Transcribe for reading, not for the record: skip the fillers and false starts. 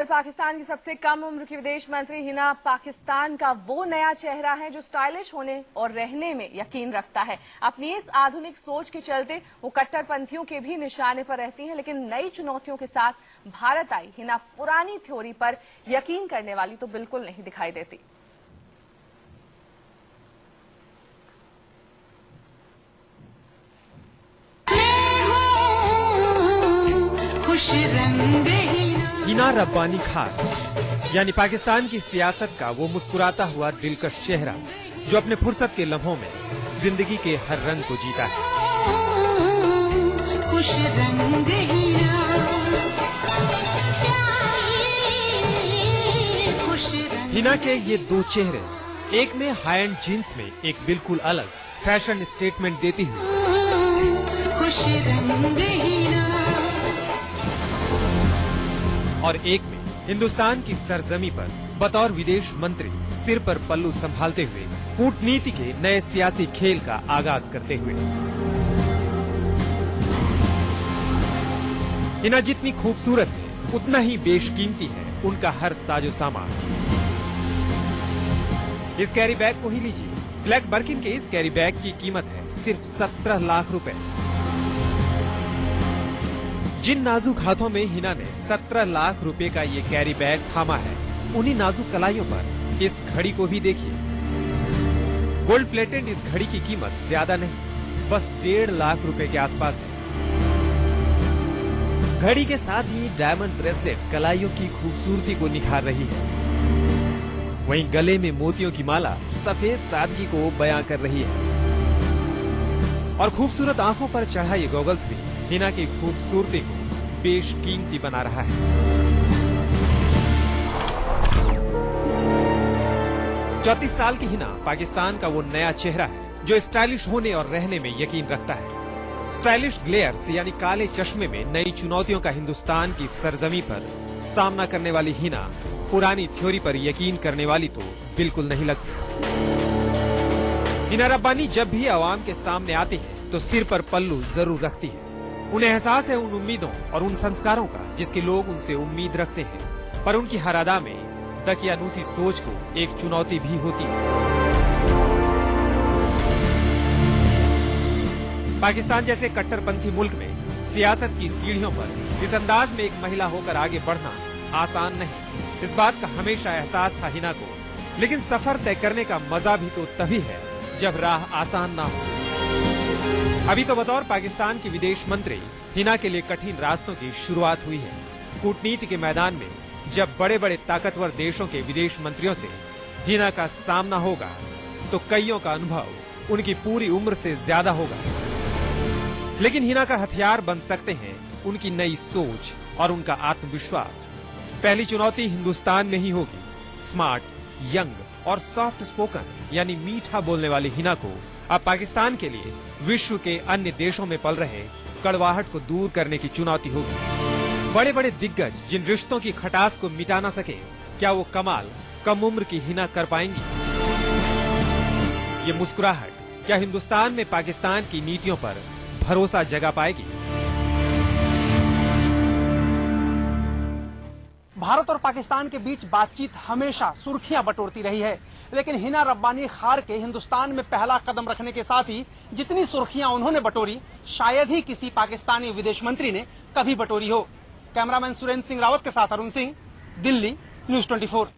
पाकिस्तान की सबसे कम उम्र की विदेश मंत्री हिना पाकिस्तान का वो नया चेहरा है जो स्टाइलिश होने और रहने में यकीन रखता है। अपनी इस आधुनिक सोच के चलते वो कट्टरपंथियों के भी निशाने पर रहती हैं, लेकिन नई चुनौतियों के साथ भारत आई हिना पुरानी थ्योरी पर यकीन करने वाली तो बिल्कुल नहीं दिखाई देती। हिना रब्बानी खान यानी पाकिस्तान की सियासत का वो मुस्कुराता हुआ दिलकश चेहरा जो अपने फुर्सत के लम्हों में जिंदगी के हर रंग को जीता है। हिना के ये दो चेहरे, एक में हाई एंड जीन्स में एक बिल्कुल अलग फैशन स्टेटमेंट देती हुई, और एक में हिंदुस्तान की सरजमी पर बतौर विदेश मंत्री सिर पर पल्लू संभालते हुए कूटनीति के नए सियासी खेल का आगाज करते हुए। हिना जितनी खूबसूरत है उतना ही बेशकीमती है उनका हर साजो सामान। इस कैरी बैग को ही लीजिए। ब्लैक बर्किन के इस कैरी बैग की कीमत है सिर्फ 17 लाख रुपए। जिन नाजुक हाथों में हिना ने 17 लाख रुपए का ये कैरी बैग थामा है, उन्हीं नाजुक कलाइयों पर इस घड़ी को भी देखिए। गोल्ड प्लेटेड इस घड़ी की कीमत ज्यादा नहीं, बस 1.5 लाख रुपए के आसपास है। घड़ी के साथ ही डायमंड ब्रेसलेट कलाइयों की खूबसूरती को निखार रही है। वहीं गले में मोतियों की माला सफेद सादगी को बयां कर रही है, और खूबसूरत आंखों पर चढ़ा ये गॉगल्स भी हिना की खूबसूरती को बेशकीमती बना रहा है। 34 साल की हिना पाकिस्तान का वो नया चेहरा है जो स्टाइलिश होने और रहने में यकीन रखता है। स्टाइलिश ग्लेयर्स यानी काले चश्मे में नई चुनौतियों का हिंदुस्तान की सरजमी पर सामना करने वाली हिना पुरानी थ्योरी पर यकीन करने वाली तो बिल्कुल नहीं लगती। हिना रब्बानी जब भी आवाम के सामने आती है तो सिर पर पल्लू जरूर रखती है। उन्हें एहसास है उन उम्मीदों और उन संस्कारों का जिसके लोग उनसे उम्मीद रखते हैं, पर उनकी हर अदा में दकियानूसी सोच को एक चुनौती भी होती है। पाकिस्तान जैसे कट्टरपंथी मुल्क में सियासत की सीढ़ियों पर इस अंदाज में एक महिला होकर आगे बढ़ना आसान नहीं। इस बात का हमेशा एहसास था हिना को, लेकिन सफर तय करने का मजा भी तो तभी है जब राह आसान ना हो। अभी तो बतौर पाकिस्तान की विदेश मंत्री हिना के लिए कठिन रास्तों की शुरुआत हुई है। कूटनीति के मैदान में जब बड़े बड़े ताकतवर देशों के विदेश मंत्रियों से हिना का सामना होगा तो कईयों का अनुभव उनकी पूरी उम्र से ज्यादा होगा। लेकिन हिना का हथियार बन सकते हैं उनकी नई सोच और उनका आत्मविश्वास। पहली चुनौती हिंदुस्तान में ही होगी। स्मार्ट, यंग और सॉफ्ट स्पोकन यानी मीठा बोलने वाली हिना को अब पाकिस्तान के लिए विश्व के अन्य देशों में पल रहे कड़वाहट को दूर करने की चुनौती होगी। बड़े बड़े दिग्गज जिन रिश्तों की खटास को मिटा ना सके, क्या वो कमाल कम उम्र की हिना कर पाएंगी? ये मुस्कुराहट क्या हिंदुस्तान में पाकिस्तान की नीतियों पर भरोसा जगा पाएगी? भारत और पाकिस्तान के बीच बातचीत हमेशा सुर्खियां बटोरती रही है, लेकिन हिना रब्बानी खार के हिंदुस्तान में पहला कदम रखने के साथ ही जितनी सुर्खियां उन्होंने बटोरी, शायद ही किसी पाकिस्तानी विदेश मंत्री ने कभी बटोरी हो। कैमरामैन सुरेंद्र सिंह रावत के साथ अरुण सिंह, दिल्ली, न्यूज़ 24।